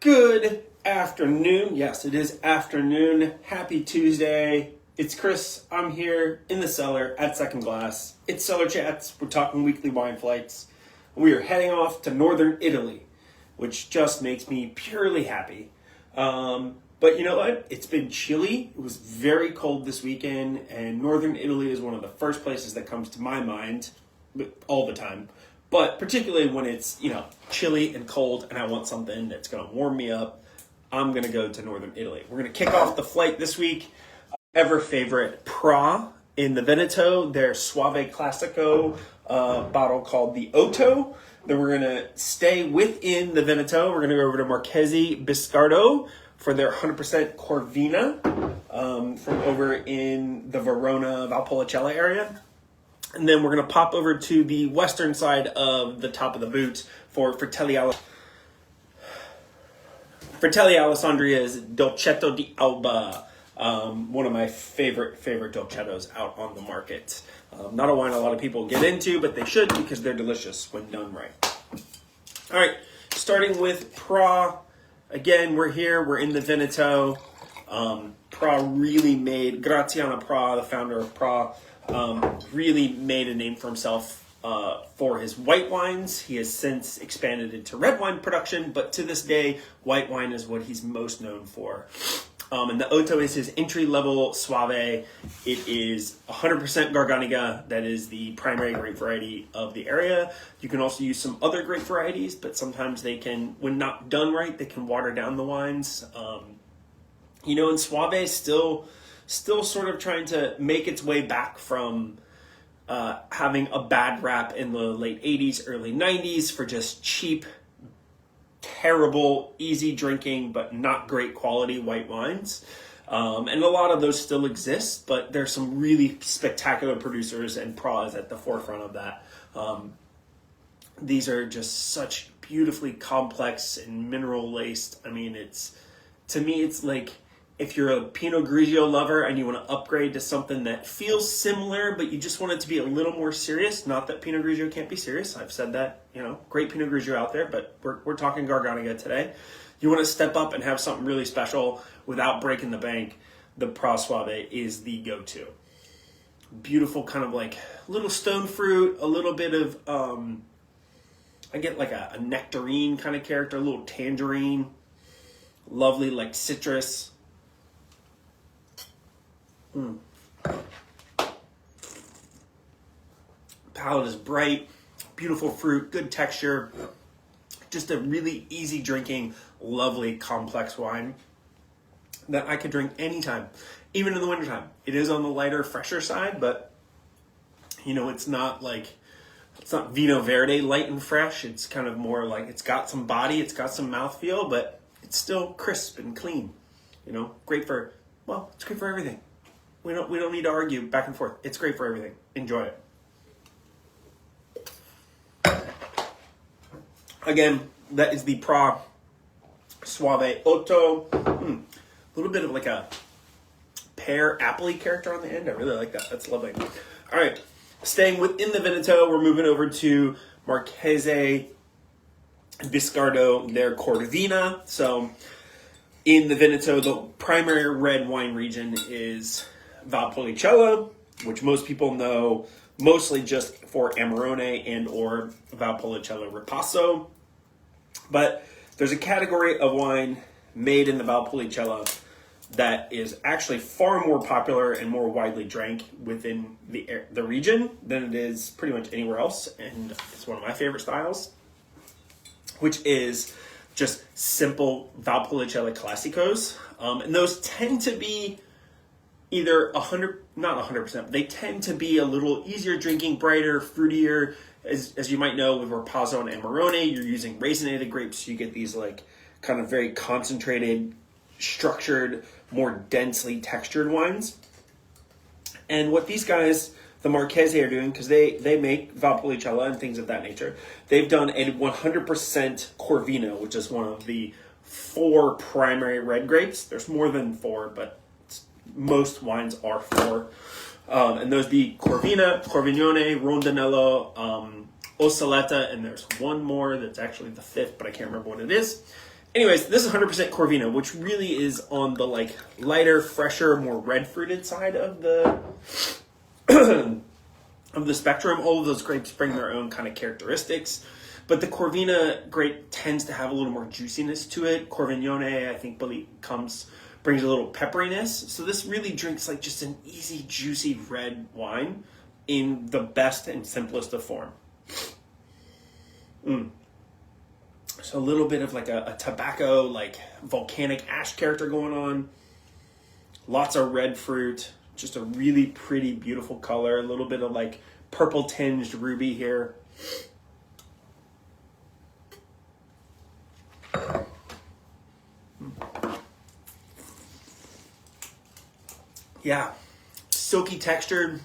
Good afternoon. Yes, it is afternoon. Happy Tuesday. It's Chris. I'm here in the cellar at Second Glass. It's Cellar Chats. We're talking weekly wine flights. We are heading off to northern Italy, which just makes me purely happy. But you know what? It's been chilly. It was very cold this weekend, and northern Italy is one of the first places that comes to my mind all the time. But particularly when it's, chilly and cold and I want something that's going to warm me up, I'm going to go to northern Italy. We're going to kick off the flight this week. Ever favorite Prá in the Veneto, their Soave Classico bottle called the Otto. Then we're going to stay within the Veneto. We're going to go over to Marchese Biscardo for their 100% Corvina from over in the Verona, Valpolicella area. And then we're going to pop over to the western side of the top of the boot for Fratelli Alessandria's Dolcetto di Alba. One of my favorite dolcettos out on the market. Not a wine a lot of people get into, but they should because they're delicious when done right. All right, starting with Prá. Again, we're here. We're in the Veneto. Prá really made, Graziano Prá, the founder of Prá, really made a name for himself for his white wines. He has since expanded into red wine production, but to this day, white wine is what he's most known for. And the Otto is his entry-level Soave. It is 100% Garganiga. That is the primary grape variety of the area. You can also use some other grape varieties, but sometimes they can, when not done right, they can water down the wines. And Soave is still sort of trying to make its way back from having a bad rap in the late 80s, early 90s for just cheap, terrible, easy drinking, but not great quality white wines. And a lot of those still exist, but there's some really spectacular producers, and Prá is at the forefront of that. These are just such beautifully complex and mineral laced. I mean, to me, it's like if you're a Pinot Grigio lover and you want to upgrade to something that feels similar, but you just want it to be a little more serious. Not that Pinot Grigio can't be serious. I've said that, great Pinot Grigio out there, but we're talking Garganiga today. You want to step up and have something really special without breaking the bank. The Prá Soave is the go-to. Beautiful kind of like little stone fruit, a little bit of, I get like a nectarine kind of character, a little tangerine, lovely like citrus. Palate is bright, beautiful fruit, good texture, just a really easy drinking, lovely, complex wine that I could drink anytime, even in the wintertime. It is on the lighter, fresher side, but it's not Vino Verde light and fresh. It's kind of more like it's got some body, it's got some mouthfeel, but it's still crisp and clean. Great for everything. We don't need to argue back and forth. It's great for everything. Enjoy it. Again, that is the Prá Soave Otto. A little bit of like a pear appley character on the end. I really like that. That's lovely. All right. Staying within the Veneto, we're moving over to Marchese Biscardo, their Corvina. So in the Veneto, the primary red wine region is Valpolicella, which most people know mostly just for Amarone and or Valpolicella Ripasso. But there's a category of wine made in the Valpolicella that is actually far more popular and more widely drank within the region than it is pretty much anywhere else. And it's one of my favorite styles, which is just simple Valpolicella Classicos. And those tend to be either not 100%, but they tend to be a little easier drinking, brighter, fruitier. As you might know, with Ripasso and Amarone, you're using raisinated grapes, so you get these like kind of very concentrated, structured, more densely textured wines. And what these guys, the Marchese, are doing, because they make Valpolicella and things of that nature, they've done a 100% Corvina, which is one of the 4 primary red grapes. There's more than 4, but most wines are 4. And those be Corvina, Corvignone, Rondinello, Osaletta, and there's one more that's actually the 5th, but I can't remember what it is. anyways, this is 100% Corvina, which really is on the like lighter, fresher, more red fruited side of the of the spectrum. All of those grapes bring their own kind of characteristics, but the Corvina grape tends to have a little more juiciness to it. Corvignone, I think, brings a little pepperiness. So this really drinks like just an easy, juicy red wine in the best and simplest of form. So a little bit of like a tobacco, like volcanic ash character going on. Lots of red fruit. Just a really pretty, beautiful color. A little bit of like purple tinged ruby here. Yeah, silky textured.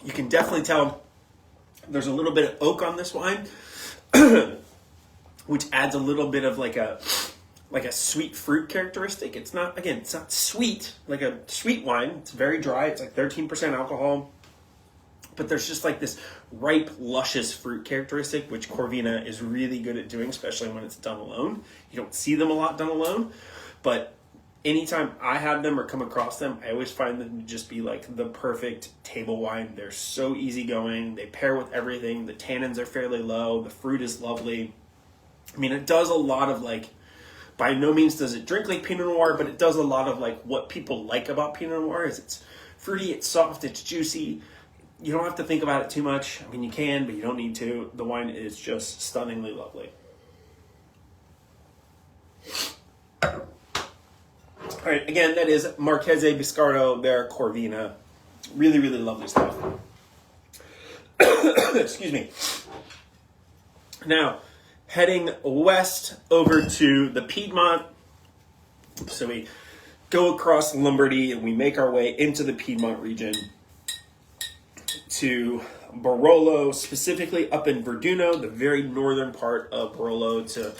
You can definitely tell there's a little bit of oak on this wine, which adds a little bit of like a sweet fruit characteristic. It's not sweet like a sweet wine. It's very dry. It's like 13% alcohol, but there's just like this ripe, luscious fruit characteristic, which Corvina is really good at doing, especially when it's done alone. You don't see them a lot done alone, but anytime I have them or come across them, I always find them to just be like the perfect table wine. They're so easygoing. They pair with everything. The tannins are fairly low. The fruit is lovely. I mean, it does a lot of like, by no means does it drink like Pinot Noir, but it does a lot of like what people like about Pinot Noir is it's fruity, it's soft, it's juicy. You don't have to think about it too much. I mean, you can, but you don't need to. The wine is just stunningly lovely. All right, again, that is Marchese, Biscardo, their Corvina. Really, really lovely stuff. Excuse me. Now, heading west over to the Piedmont. So we go across Lombardy and we make our way into the Piedmont region to Barolo, specifically up in Verduno, the very northern part of Barolo, to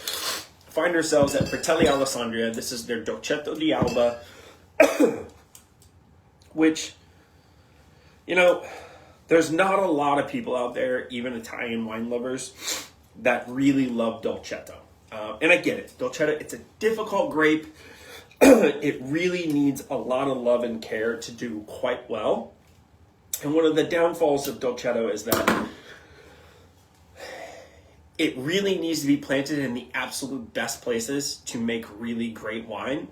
find ourselves at Fratelli Alessandria. This is their Dolcetto di Alba, which, you know, there's not a lot of people out there, even Italian wine lovers, that really love Dolcetto. And I get it. Dolcetto, it's a difficult grape. It really needs a lot of love and care to do quite well. And one of the downfalls of Dolcetto is that it really needs to be planted in the absolute best places to make really great wine.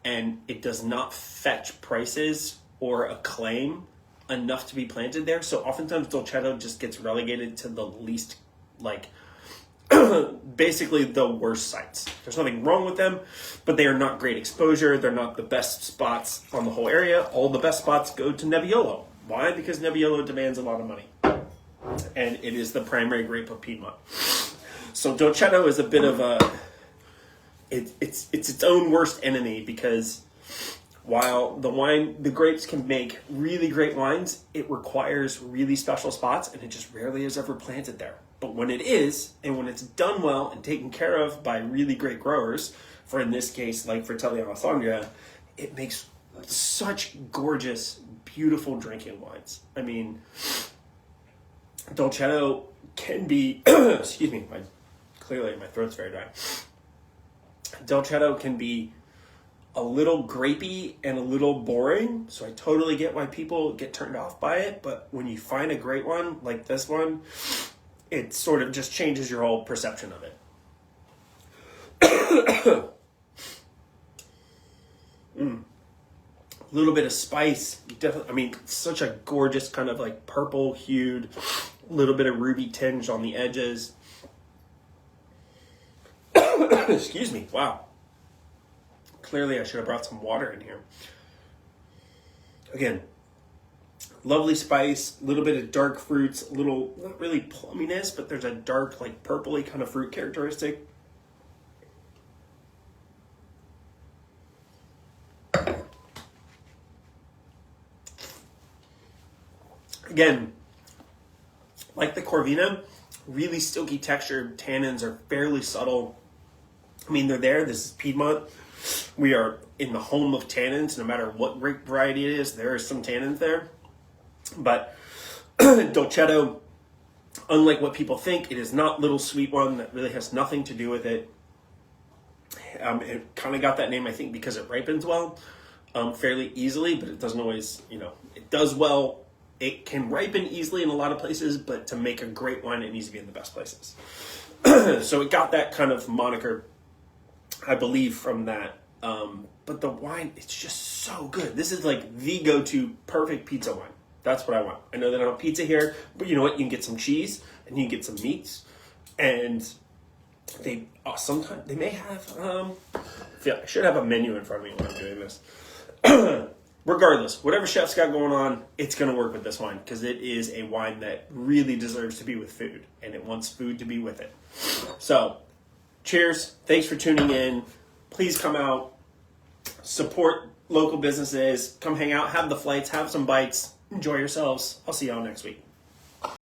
And it does not fetch prices or acclaim enough to be planted there. So oftentimes Dolcetto just gets relegated to the least, like, basically the worst sites. There's nothing wrong with them, but they are not great exposure. They're not the best spots on the whole area. All the best spots go to Nebbiolo. Why? Because Nebbiolo demands a lot of money. And it is the primary grape of Piedmont. So Dolcetto is a bit of a... It's its own worst enemy, because while the grapes can make really great wines, it requires really special spots, and it just rarely is ever planted there. But when it is, and when it's done well and taken care of by really great growers, for in this case, like Fratelli Alessandria, it makes such gorgeous, beautiful drinking wines. I mean, Dolcetto can be, excuse me, clearly my throat's very dry. Dolcetto can be a little grapey and a little boring, so I totally get why people get turned off by it, but when you find a great one, like this one, it sort of just changes your whole perception of it. A little bit of spice, definitely. I mean, such a gorgeous kind of like purple hued, little bit of ruby tinge on the edges. Excuse me. Wow. Clearly, I should have brought some water in here. Again, lovely spice, a little bit of dark fruits, a little, not really plumminess, but there's a dark, like purpley kind of fruit characteristic. Again, like the Corvina, really silky textured. Tannins are fairly subtle. I mean, they're there. This is Piedmont. We are in the home of tannins. No matter what grape variety it is, there is some tannins there. But Dolcetto, unlike what people think, it is not little sweet one. That really has nothing to do with it. It kind of got that name, I think, because it ripens well, fairly easily, but it doesn't always, it does well. It can ripen easily in a lot of places, but to make a great wine, it needs to be in the best places. So it got that kind of moniker, I believe, from that. But the wine, it's just so good. This is like the go-to perfect pizza wine. That's what I want. I know they don't have pizza here, but you know what? You can get some cheese and you can get some meats, and they sometimes they may have. I should have a menu in front of me when I'm doing this. Regardless, whatever chef's got going on, it's going to work with this wine because it is a wine that really deserves to be with food, and it wants food to be with it. So, cheers. Thanks for tuning in. Please come out, support local businesses, come hang out, have the flights, have some bites, enjoy yourselves. I'll see y'all next week.